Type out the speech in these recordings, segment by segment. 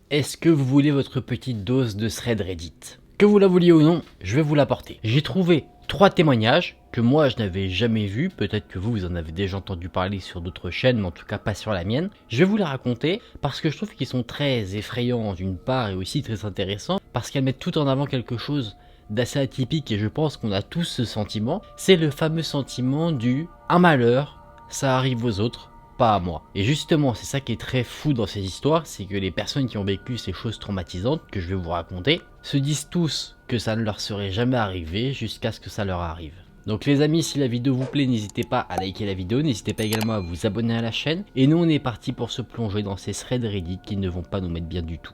Est-ce que vous voulez votre petite dose de thread Reddit? Que vous la vouliez ou non, je vais vous l'apporter. J'ai trouvé 3 témoignages que moi je n'avais jamais vus, peut-être que vous en avez déjà entendu parler sur d'autres chaînes, mais en tout cas pas sur la mienne. Je vais vous les raconter parce que je trouve qu'ils sont très effrayants d'une part et aussi très intéressants parce qu'elles mettent tout en avant quelque chose d'assez atypique et je pense qu'on a tous ce sentiment. C'est le fameux sentiment du « un malheur, ça arrive aux autres ». Pas à moi. Et justement, c'est ça qui est très fou dans ces histoires, c'est que les personnes qui ont vécu ces choses traumatisantes que je vais vous raconter se disent tous que ça ne leur serait jamais arrivé jusqu'à ce que ça leur arrive. Donc les amis, si la vidéo vous plaît, n'hésitez pas à liker la vidéo, n'hésitez pas également à vous abonner à la chaîne. Et nous on est parti pour se plonger dans ces threads Reddit qui ne vont pas nous mettre bien du tout.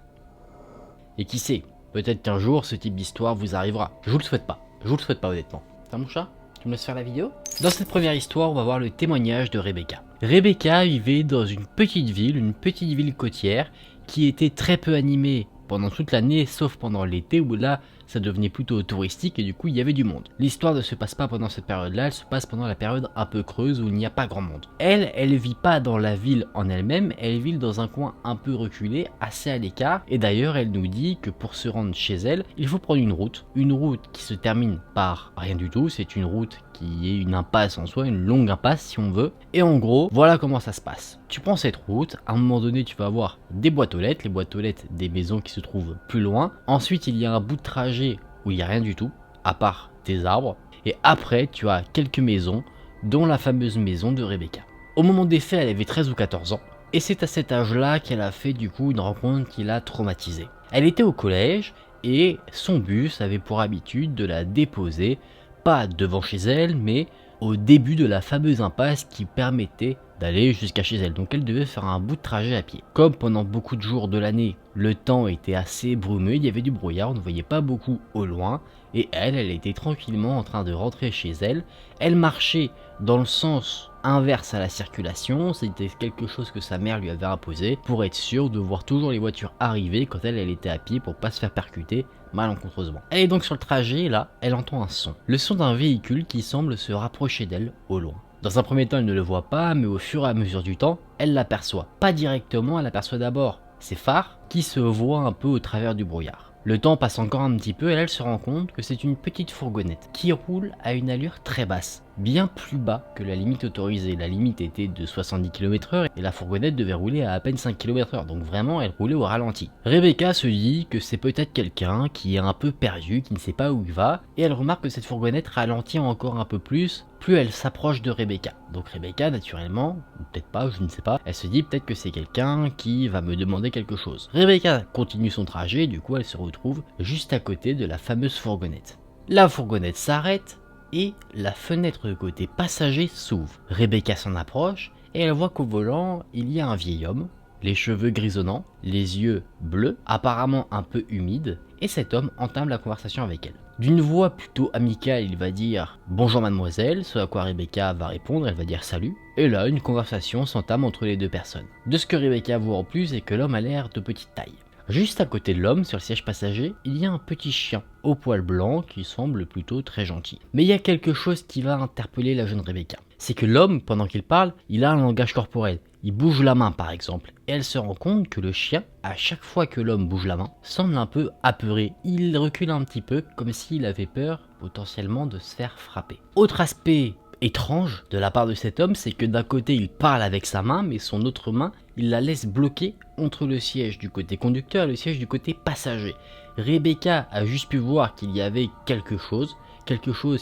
Et qui sait, peut-être qu'un jour ce type d'histoire vous arrivera. Je vous le souhaite pas, honnêtement. T'as mon chat? Tu me laisses faire la vidéo? Dans cette première histoire, on va voir le témoignage de Rebecca. Rebecca vivait dans une petite ville côtière, qui était très peu animée pendant toute l'année, sauf pendant l'été où là, ça devenait plutôt touristique et du coup il y avait du monde. L'histoire ne se passe pas pendant cette période-là, elle se passe pendant la période un peu creuse où il n'y a pas grand monde. Elle vit pas dans la ville en elle-même, elle vit dans un coin un peu reculé, assez à l'écart, et d'ailleurs elle nous dit que pour se rendre chez elle, il faut prendre une route qui se termine par rien du tout, c'est une route qui est une impasse en soi, une longue impasse si on veut, et en gros, voilà comment ça se passe. Tu prends cette route, à un moment donné tu vas avoir des boîtes aux lettres, les boîtes aux lettres des maisons qui se trouvent plus loin, ensuite il y a un bout de trajet où il n'y a rien du tout, à part des arbres, et après tu as quelques maisons, dont la fameuse maison de Rebecca. Au moment des faits, elle avait 13 ou 14 ans, et c'est à cet âge-là qu'elle a fait du coup une rencontre qui l'a traumatisée. Elle était au collège, et son bus avait pour habitude de la déposer, pas devant chez elle, mais au début de la fameuse impasse qui permettait d'aller jusqu'à chez elle. Donc elle devait faire un bout de trajet à pied. Comme pendant beaucoup de jours de l'année, le temps était assez brumeux, il y avait du brouillard, on ne voyait pas beaucoup au loin, et elle était tranquillement en train de rentrer chez elle. Elle marchait dans le sens inverse à la circulation, c'était quelque chose que sa mère lui avait imposé pour être sûre de voir toujours les voitures arriver quand elle était à pied pour pas se faire percuter malencontreusement. Elle est donc sur le trajet et là, elle entend un son. Le son d'un véhicule qui semble se rapprocher d'elle au loin. Dans un premier temps, elle ne le voit pas, mais au fur et à mesure du temps, elle l'aperçoit. Pas directement, elle aperçoit d'abord ses phares qui se voient un peu au travers du brouillard. Le temps passe encore un petit peu et elle se rend compte que c'est une petite fourgonnette qui roule à une allure très basse, bien plus bas que la limite autorisée. La limite était de 70 km/h et la fourgonnette devait rouler à peine 5 km/h, donc vraiment elle roulait au ralenti. Rebecca se dit que c'est peut-être quelqu'un qui est un peu perdu, qui ne sait pas où il va, et elle remarque que cette fourgonnette ralentit encore un peu plus elle s'approche de Rebecca. Donc Rebecca, naturellement, ou peut-être pas, je ne sais pas, elle se dit peut-être que c'est quelqu'un qui va me demander quelque chose. Rebecca continue son trajet, du coup elle se retrouve juste à côté de la fameuse fourgonnette. La fourgonnette s'arrête et la fenêtre de côté passager s'ouvre. Rebecca s'en approche et elle voit qu'au volant, il y a un vieil homme, les cheveux grisonnants, les yeux bleus, apparemment un peu humides, et cet homme entame la conversation avec elle. D'une voix plutôt amicale, il va dire « Bonjour mademoiselle », ce à quoi Rebecca va répondre, elle va dire « Salut ». Et là, une conversation s'entame entre les deux personnes. De ce que Rebecca voit en plus, c'est que l'homme a l'air de petite taille. Juste à côté de l'homme, sur le siège passager, il y a un petit chien au poil blanc qui semble plutôt très gentil. Mais il y a quelque chose qui va interpeller la jeune Rebecca. C'est que l'homme, pendant qu'il parle, il a un langage corporel. Il bouge la main par exemple, et elle se rend compte que le chien, à chaque fois que l'homme bouge la main, semble un peu apeuré. Il recule un petit peu, comme s'il avait peur potentiellement de se faire frapper. Autre aspect étrange de la part de cet homme, c'est que d'un côté il parle avec sa main, mais son autre main, il la laisse bloquée entre le siège du côté conducteur et le siège du côté passager. Rebecca a juste pu voir qu'il y avait quelque chose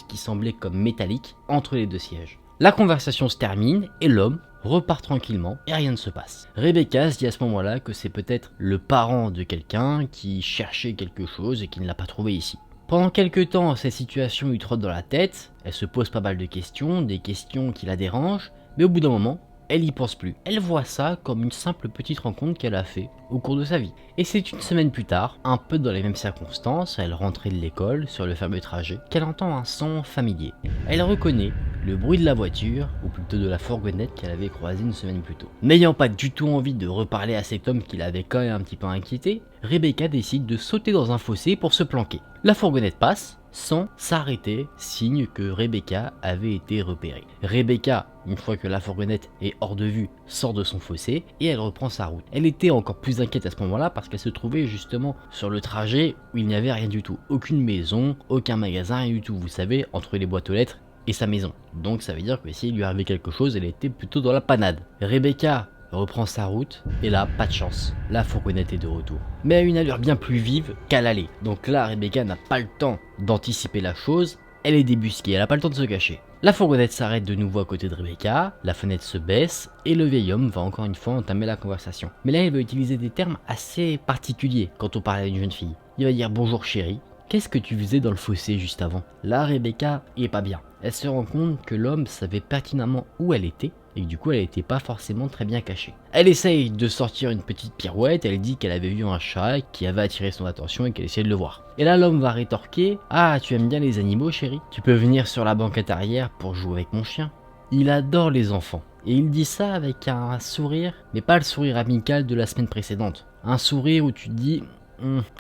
qui semblait comme métallique entre les deux sièges. La conversation se termine et l'homme repart tranquillement et rien ne se passe. Rebecca se dit à ce moment-là que c'est peut-être le parent de quelqu'un qui cherchait quelque chose et qui ne l'a pas trouvé ici. Pendant quelques temps, cette situation lui trotte dans la tête, elle se pose pas mal de questions, des questions qui la dérangent, mais au bout d'un moment, elle y pense plus. Elle voit ça comme une simple petite rencontre qu'elle a fait au cours de sa vie. Et c'est une semaine plus tard, un peu dans les mêmes circonstances, elle rentrait de l'école sur le fameux trajet, qu'elle entend un son familier. Elle reconnaît le bruit de la voiture, ou plutôt de la fourgonnette qu'elle avait croisée une semaine plus tôt. N'ayant pas du tout envie de reparler à cet homme qui l'avait quand même un petit peu inquiété, Rebecca décide de sauter dans un fossé pour se planquer. La fourgonnette passe, sans s'arrêter, signe que Rebecca avait été repérée. Rebecca, une fois que la fourgonnette est hors de vue, sort de son fossé et elle reprend sa route. Elle était encore plus inquiète à ce moment-là parce qu'elle se trouvait justement sur le trajet où il n'y avait rien du tout. Aucune maison, aucun magasin, rien du tout. Vous savez, entre les boîtes aux lettres et sa maison. Donc ça veut dire que s'il lui arrivait quelque chose, elle était plutôt dans la panade. Rebecca reprend sa route et là, pas de chance, la fourgonnette est de retour. Mais à une allure bien plus vive qu'à l'aller. Donc là, Rebecca n'a pas le temps d'anticiper la chose, elle est débusquée, elle n'a pas le temps de se cacher. La fourgonnette s'arrête de nouveau à côté de Rebecca, la fenêtre se baisse et le vieil homme va encore une fois entamer la conversation. Mais là, il va utiliser des termes assez particuliers quand on parle à une jeune fille. Il va dire bonjour chérie. Qu'est-ce que tu faisais dans le fossé juste avant? Là, Rebecca est pas bien. Elle se rend compte que l'homme savait pertinemment où elle était et que du coup elle n'était pas forcément très bien cachée. Elle essaye de sortir une petite pirouette, elle dit qu'elle avait vu un chat qui avait attiré son attention et qu'elle essayait de le voir. Et là l'homme va rétorquer: ah, tu aimes bien les animaux chérie? Tu peux venir sur la banquette arrière pour jouer avec mon chien. Il adore les enfants. Et il dit ça avec un sourire, mais pas le sourire amical de la semaine précédente. Un sourire où tu te dis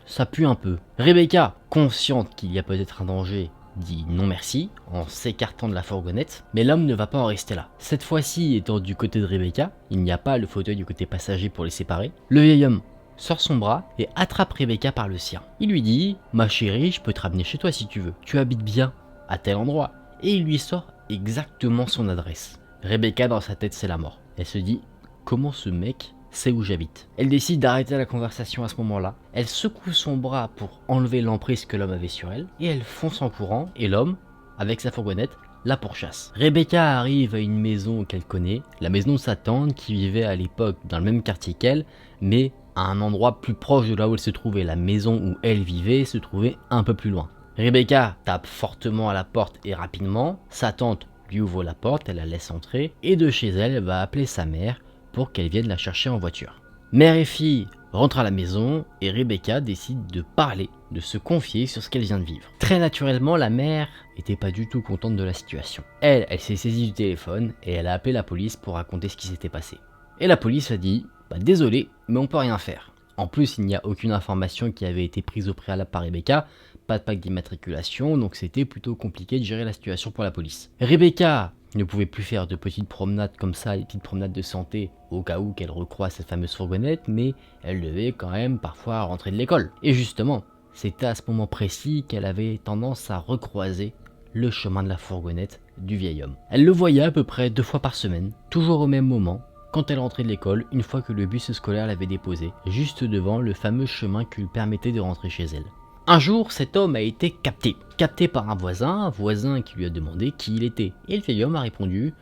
ça pue un peu. Rebecca, consciente qu'il y a peut-être un danger, dit non merci en s'écartant de la fourgonnette, mais l'homme ne va pas en rester là. Cette fois-ci, étant du côté de Rebecca, il n'y a pas le fauteuil du côté passager pour les séparer. Le vieil homme sort son bras et attrape Rebecca par le sien. Il lui dit: ma chérie, je peux te ramener chez toi si tu veux. Tu habites bien à tel endroit. Et il lui sort exactement son adresse. Rebecca, dans sa tête, c'est la mort. Elle se dit: comment ce mec sait où j'habite? Elle décide d'arrêter la conversation à ce moment-là. Elle secoue son bras pour enlever l'emprise que l'homme avait sur elle et elle fonce en courant et l'homme, avec sa fourgonnette, la pourchasse. Rebecca arrive à une maison qu'elle connaît, la maison de sa tante qui vivait à l'époque dans le même quartier qu'elle, mais à un endroit plus proche de là où elle se trouvait. La maison où elle vivait se trouvait un peu plus loin. Rebecca tape fortement à la porte et rapidement, sa tante lui ouvre la porte, elle la laisse entrer et de chez elle, elle va appeler sa mère pour qu'elle vienne la chercher en voiture. Mère et fille rentrent à la maison et Rebecca décide de parler, de se confier sur ce qu'elle vient de vivre. Très naturellement, la mère était pas du tout contente de la situation. Elle s'est saisie du téléphone et elle a appelé la police pour raconter ce qui s'était passé. Et la police a dit: désolé, mais on peut rien faire. En plus, il n'y a aucune information qui avait été prise au préalable par Rebecca, pas de plaque d'immatriculation, donc c'était plutôt compliqué de gérer la situation pour la police. Rebecca ne pouvait plus faire de petites promenades comme ça, des petites promenades de santé, au cas où qu'elle recroise cette fameuse fourgonnette, mais elle devait quand même parfois rentrer de l'école. Et justement, c'était à ce moment précis qu'elle avait tendance à recroiser le chemin de la fourgonnette du vieil homme. Elle le voyait à peu près 2 fois par semaine, toujours au même moment, quand elle rentrait de l'école, une fois que le bus scolaire l'avait déposée, juste devant le fameux chemin qui lui permettait de rentrer chez elle. Un jour, cet homme a été capté par un voisin qui lui a demandé qui il était. Et le vieil homme a répondu: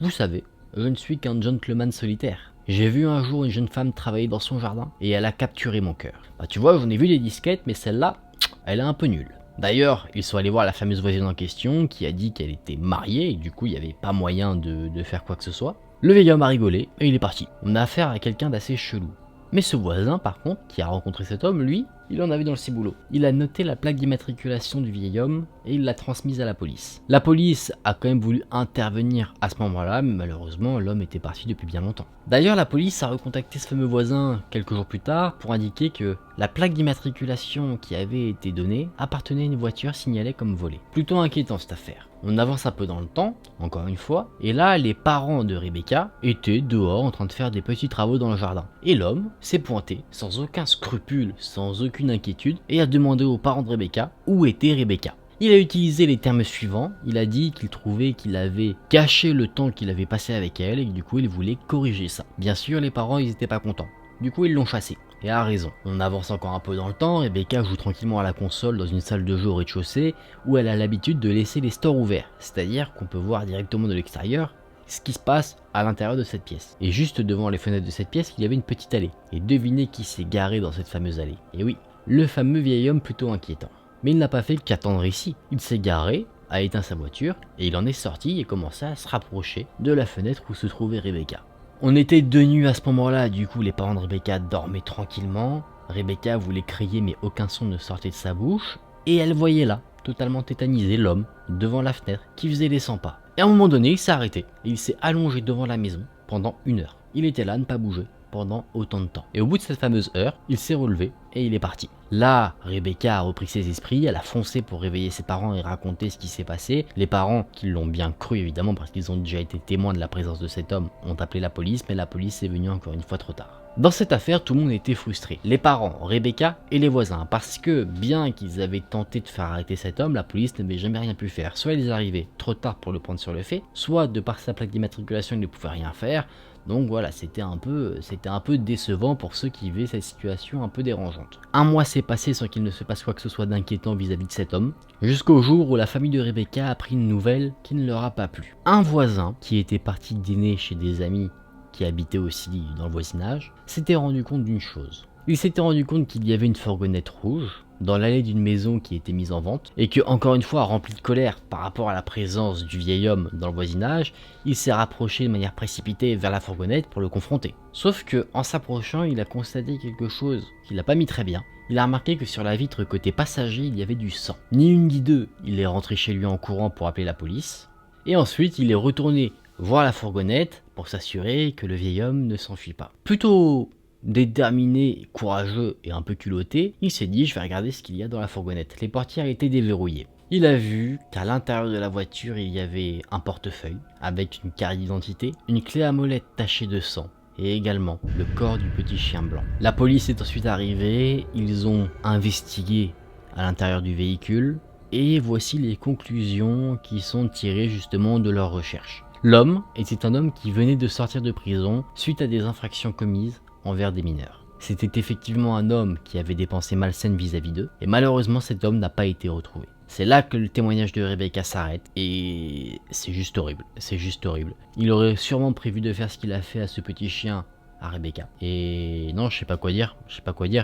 vous savez, je ne suis qu'un gentleman solitaire. J'ai vu un jour une jeune femme travailler dans son jardin et elle a capturé mon cœur. Tu vois, j'en ai vu des disquettes, mais celle-là, elle est un peu nulle. D'ailleurs, ils sont allés voir la fameuse voisine en question qui a dit qu'elle était mariée et du coup il n'y avait pas moyen de faire quoi que ce soit. Le vieil homme a rigolé et il est parti. On a affaire à quelqu'un d'assez chelou. Mais ce voisin, par contre, qui a rencontré cet homme, lui, il en avait dans le ciboulot. Il a noté la plaque d'immatriculation du vieil homme et il l'a transmise à la police. La police a quand même voulu intervenir à ce moment-là, mais malheureusement, l'homme était parti depuis bien longtemps. D'ailleurs, la police a recontacté ce fameux voisin quelques jours plus tard pour indiquer que la plaque d'immatriculation qui avait été donnée appartenait à une voiture signalée comme volée. Plutôt inquiétant cette affaire. On avance un peu dans le temps, encore une fois, et là, les parents de Rebecca étaient dehors en train de faire des petits travaux dans le jardin. Et l'homme s'est pointé, sans aucun scrupule, sans aucune inquiétude, et a demandé aux parents de Rebecca où était Rebecca. Il a utilisé les termes suivants, il a dit qu'il trouvait qu'il avait gâché le temps qu'il avait passé avec elle et que du coup il voulait corriger ça. Bien sûr, les parents ils étaient pas contents, du coup ils l'ont chassé. Et a raison. On avance encore un peu dans le temps, Rebecca joue tranquillement à la console dans une salle de jeu au rez-de-chaussée où elle a l'habitude de laisser les stores ouverts, c'est-à-dire qu'on peut voir directement de l'extérieur ce qui se passe à l'intérieur de cette pièce. Et juste devant les fenêtres de cette pièce, il y avait une petite allée. Et devinez qui s'est garé dans cette fameuse allée. Et oui, le fameux vieil homme plutôt inquiétant. Mais il n'a pas fait qu'attendre ici. Il s'est garé, a éteint sa voiture, et il en est sorti et commença à se rapprocher de la fenêtre où se trouvait Rebecca. On était de nuit à ce moment-là, du coup les parents de Rebecca dormaient tranquillement. Rebecca voulait crier mais aucun son ne sortait de sa bouche. Et elle voyait là, totalement tétanisé, l'homme devant la fenêtre qui faisait les 100 pas. Et à un moment donné, il s'est arrêté et il s'est allongé devant la maison pendant 1 heure. Il était là, ne pas bouger, pendant autant de temps. Et au bout de cette fameuse heure, il s'est relevé et il est parti. Là, Rebecca a repris ses esprits, elle a foncé pour réveiller ses parents et raconter ce qui s'est passé. Les parents, qui l'ont bien cru évidemment parce qu'ils ont déjà été témoins de la présence de cet homme, ont appelé la police, mais la police est venue encore une fois trop tard. Dans cette affaire, tout le monde était frustré. Les parents, Rebecca et les voisins, parce que bien qu'ils avaient tenté de faire arrêter cet homme, la police n'avait jamais rien pu faire. Soit ils arrivaient trop tard pour le prendre sur le fait, soit de par sa plaque d'immatriculation, il ne pouvait rien faire. Donc voilà, c'était un peu décevant pour ceux qui vivaient cette situation un peu dérangeante. Un mois s'est passé sans qu'il ne se passe quoi que ce soit d'inquiétant vis-à-vis de cet homme, jusqu'au jour où la famille de Rebecca a appris une nouvelle qui ne leur a pas plu. Un voisin, qui était parti dîner chez des amis qui habitaient aussi dans le voisinage, s'était rendu compte d'une chose. Il s'était rendu compte qu'il y avait une fourgonnette rouge dans l'allée d'une maison qui était mise en vente, et que, encore une fois, rempli de colère par rapport à la présence du vieil homme dans le voisinage, il s'est rapproché de manière précipitée vers la fourgonnette pour le confronter. Sauf que, en s'approchant, il a constaté quelque chose qu'il n'a pas mis très bien. Il a remarqué que sur la vitre côté passager, il y avait du sang. Ni une ni deux, il est rentré chez lui en courant pour appeler la police, et ensuite il est retourné voir la fourgonnette pour s'assurer que le vieil homme ne s'enfuit pas. Plutôt déterminé, courageux et un peu culotté, il s'est dit je vais regarder ce qu'il y a dans la fourgonnette. Les portières étaient déverrouillées. Il a vu qu'à l'intérieur de la voiture il y avait un portefeuille avec une carte d'identité, une clé à molette tachée de sang et également le corps du petit chien blanc. La police est ensuite arrivée, ils ont investigué à l'intérieur du véhicule et voici les conclusions qui sont tirées justement de leurs recherches. L'homme était un homme qui venait de sortir de prison suite à des infractions commises envers des mineurs. C'était effectivement un homme qui avait des pensées malsaines vis-à-vis d'eux, et malheureusement cet homme n'a pas été retrouvé. C'est là que le témoignage de Rebecca s'arrête, et c'est juste horrible, c'est juste horrible. Il aurait sûrement prévu de faire ce qu'il a fait à ce petit chien à Rebecca. Et non, je sais pas quoi dire,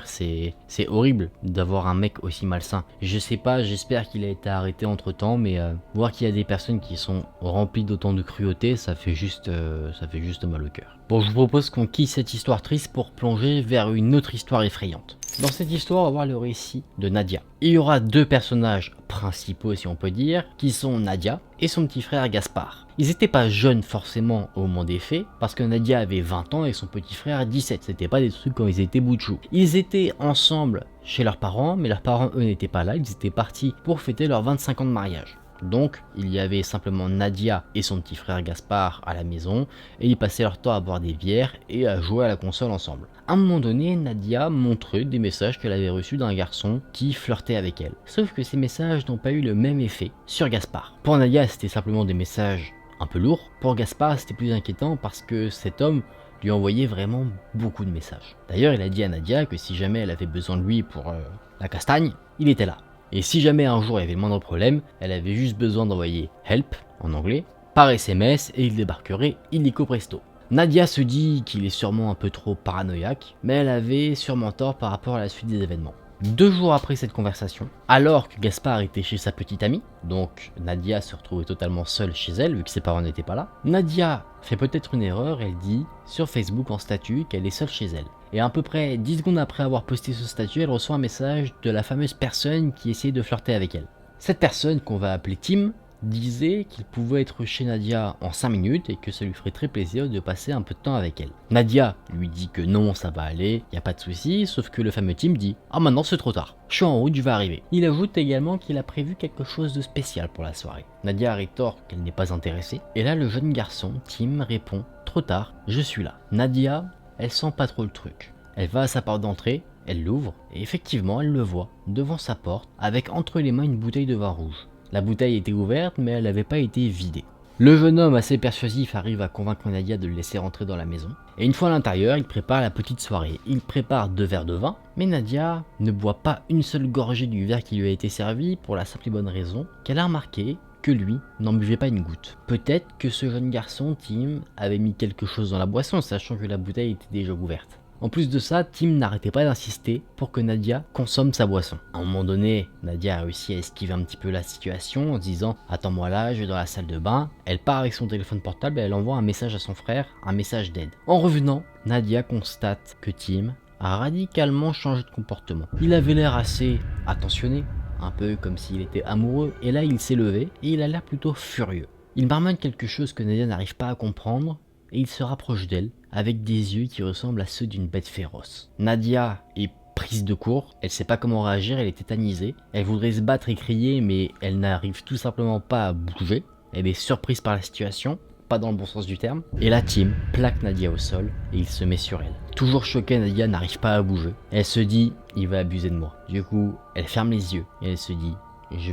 c'est horrible d'avoir un mec aussi malsain. Je sais pas, j'espère qu'il a été arrêté entre temps, mais voir qu'il y a des personnes qui sont remplies d'autant de cruauté, ça fait juste mal au cœur. Bon, je vous propose qu'on quitte cette histoire triste pour plonger vers une autre histoire effrayante. Dans cette histoire, on va voir le récit de Nadia. Il y aura deux personnages principaux, si on peut dire, qui sont Nadia et son petit frère Gaspard. Ils n'étaient pas jeunes forcément au moment des faits, parce que Nadia avait 20 ans et son petit frère 17. C'était pas des trucs quand ils étaient bout de chou. Ils étaient ensemble chez leurs parents, mais leurs parents eux n'étaient pas là, ils étaient partis pour fêter leurs 25 ans de mariage. Donc, il y avait simplement Nadia et son petit frère Gaspard à la maison, et ils passaient leur temps à boire des bières et à jouer à la console ensemble. À un moment donné, Nadia montrait des messages qu'elle avait reçus d'un garçon qui flirtait avec elle. Sauf que ces messages n'ont pas eu le même effet sur Gaspard. Pour Nadia, c'était simplement des messages un peu lourds. Pour Gaspard, c'était plus inquiétant parce que cet homme lui envoyait vraiment beaucoup de messages. D'ailleurs, il a dit à Nadia que si jamais elle avait besoin de lui pour la castagne, il était là. Et si jamais un jour il y avait le moindre problème, elle avait juste besoin d'envoyer help en anglais par SMS et il débarquerait illico presto. Nadia se dit qu'il est sûrement un peu trop paranoïaque, mais elle avait sûrement tort par rapport à la suite des événements. 2 jours après cette conversation, alors que Gaspard était chez sa petite amie, donc Nadia se retrouvait totalement seule chez elle vu que ses parents n'étaient pas là, Nadia fait peut-être une erreur, elle dit sur Facebook en statut qu'elle est seule chez elle. Et à peu près 10 secondes après avoir posté ce statut, elle reçoit un message de la fameuse personne qui essayait de flirter avec elle. Cette personne, qu'on va appeler Tim, disait qu'il pouvait être chez Nadia en 5 minutes et que ça lui ferait très plaisir de passer un peu de temps avec elle. Nadia lui dit que non, ça va aller, y a pas de souci, sauf que le fameux Tim dit « Ah maintenant c'est trop tard, je suis en route, je vais arriver ». Il ajoute également qu'il a prévu quelque chose de spécial pour la soirée. Nadia rétorque qu'elle n'est pas intéressée, et là le jeune garçon, Tim, répond « Trop tard, je suis là ». Nadia, elle sent pas trop le truc. Elle va à sa porte d'entrée, elle l'ouvre, et effectivement elle le voit, devant sa porte, avec entre les mains une bouteille de vin rouge. La bouteille était ouverte, mais elle n'avait pas été vidée. Le jeune homme assez persuasif arrive à convaincre Nadia de le laisser rentrer dans la maison. Et une fois à l'intérieur, il prépare la petite soirée. Il prépare 2 verres de vin, mais Nadia ne boit pas une seule gorgée du verre qui lui a été servi pour la simple et bonne raison qu'elle a remarqué que lui n'en buvait pas une goutte. Peut-être que ce jeune garçon, Tim, avait mis quelque chose dans la boisson, sachant que la bouteille était déjà ouverte. En plus de ça, Tim n'arrêtait pas d'insister pour que Nadia consomme sa boisson. À un moment donné, Nadia a réussi à esquiver un petit peu la situation en se disant « Attends-moi là, je vais dans la salle de bain ». Elle part avec son téléphone portable et elle envoie un message à son frère, un message d'aide. En revenant, Nadia constate que Tim a radicalement changé de comportement. Il avait l'air assez attentionné, un peu comme s'il était amoureux, et là il s'est levé et il a l'air plutôt furieux. Il marmonne quelque chose que Nadia n'arrive pas à comprendre, et il se rapproche d'elle avec des yeux qui ressemblent à ceux d'une bête féroce. Nadia est prise de court, elle sait pas comment réagir, elle est tétanisée, elle voudrait se battre et crier mais elle n'arrive tout simplement pas à bouger, elle est surprise par la situation, pas dans le bon sens du terme, et là Tim plaque Nadia au sol et il se met sur elle. Toujours choquée, Nadia n'arrive pas à bouger, elle se dit il va abuser de moi. Du coup elle ferme les yeux et elle se dit je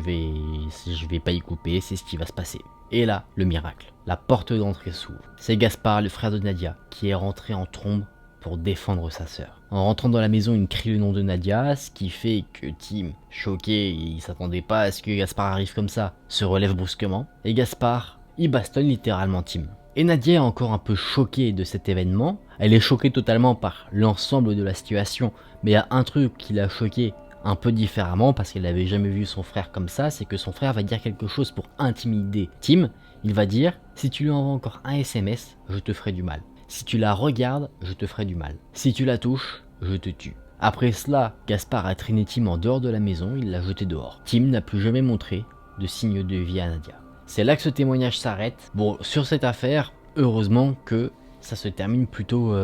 vais pas y couper, c'est ce qui va se passer. Et là, le miracle, la porte d'entrée s'ouvre. C'est Gaspard, le frère de Nadia, qui est rentré en trombe pour défendre sa sœur. En rentrant dans la maison, il crie le nom de Nadia, ce qui fait que Tim, choqué, il s'attendait pas à ce que Gaspard arrive comme ça, se relève brusquement. Et Gaspard, il bastonne littéralement Tim. Et Nadia est encore un peu choquée de cet événement. Elle est choquée totalement par l'ensemble de la situation, mais il y a un truc qui l'a choquée un peu différemment parce qu'elle n'avait jamais vu son frère comme ça, c'est que son frère va dire quelque chose pour intimider Tim. Il va dire si tu lui envoies encore un SMS, je te ferai du mal. Si tu la regardes, je te ferai du mal. Si tu la touches, je te tue. Après cela, Gaspard a traîné Tim en dehors de la maison, il l'a jeté dehors. Tim n'a plus jamais montré de signe de vie à Nadia. C'est là que ce témoignage s'arrête. Bon, sur cette affaire, heureusement que ça se termine plutôt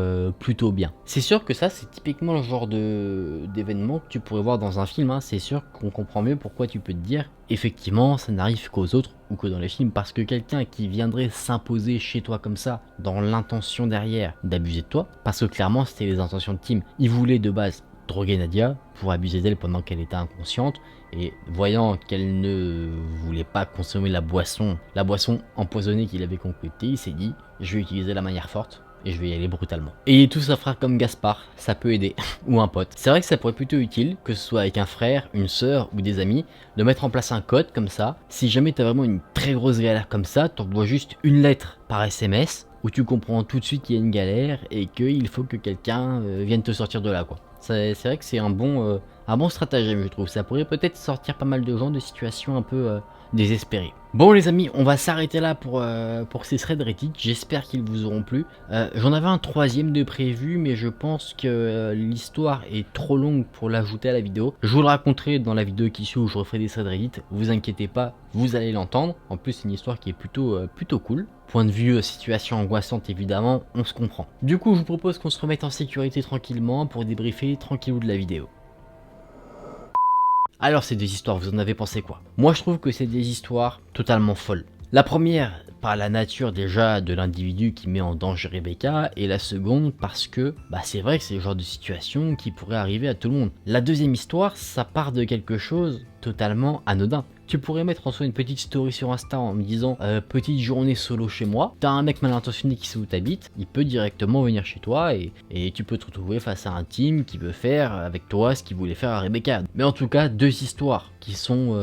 bien. C'est sûr que ça, c'est typiquement le genre d'événement que tu pourrais voir dans un film, hein. C'est sûr qu'on comprend mieux pourquoi tu peux te dire, effectivement, ça n'arrive qu'aux autres ou que dans les films, parce que quelqu'un qui viendrait s'imposer chez toi comme ça, dans l'intention derrière d'abuser de toi, parce que clairement, c'était les intentions de Tim. Il voulait de base droguer Nadia pour abuser d'elle pendant qu'elle était inconsciente, et voyant qu'elle ne voulait pas consommer la boisson empoisonnée qu'il avait concoctée, il s'est dit je vais utiliser la manière forte et je vais y aller brutalement. Et tous un frère comme Gaspard, ça peut aider, ou un pote. C'est vrai que ça pourrait être plutôt utile, que ce soit avec un frère, une sœur ou des amis, de mettre en place un code comme ça. Si jamais t'as vraiment une très grosse galère comme ça, t'envoies juste une lettre par SMS, où tu comprends tout de suite qu'il y a une galère et qu'il faut que quelqu'un vienne te sortir de là, quoi. C'est vrai que c'est un bon stratagème, je trouve. Ça pourrait peut-être sortir pas mal de gens de situations un peu désespérées. Bon les amis, on va s'arrêter là pour ces threads Reddit. J'espère qu'ils vous auront plu. J'en avais un troisième de prévu, mais je pense que l'histoire est trop longue pour l'ajouter à la vidéo. Je vous le raconterai dans la vidéo qui suit où je referai des threads Reddit. Vous inquiétez pas, vous allez l'entendre. En plus, c'est une histoire qui est plutôt cool. Point de vue situation angoissante, évidemment, on se comprend. Du coup, je vous propose qu'on se remette en sécurité tranquillement pour débriefer tranquillou de la vidéo. Alors ces deux histoires, vous en avez pensé quoi? Moi je trouve que c'est des histoires totalement folles. La première, par la nature déjà de l'individu qui met en danger Rebecca, et la seconde parce que c'est vrai que c'est le genre de situation qui pourrait arriver à tout le monde. La deuxième histoire, ça part de quelque chose totalement anodin. Tu pourrais mettre en soi une petite story sur Insta en me disant petite journée solo chez moi. T'as un mec mal intentionné qui sait où t'habites, il peut directement venir chez toi et tu peux te retrouver face à un team qui veut faire avec toi ce qu'il voulait faire à Rebecca. Mais en tout cas, deux histoires qui sont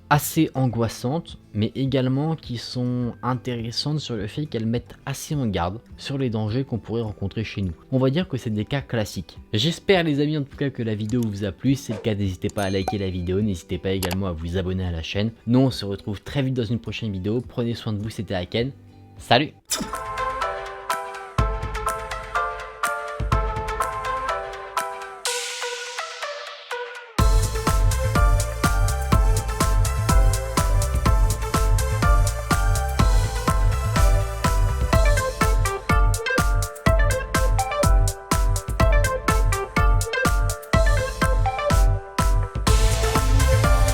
assez angoissantes, mais également qui sont intéressantes sur le fait qu'elles mettent assez en garde sur les dangers qu'on pourrait rencontrer chez nous. On va dire que c'est des cas classiques. J'espère les amis en tout cas que la vidéo vous a plu. Si c'est le cas, n'hésitez pas à liker la vidéo, n'hésitez pas également à vous abonner à la chaîne. Nous on se retrouve très vite dans une prochaine vidéo. Prenez soin de vous, c'était Aken. Salut!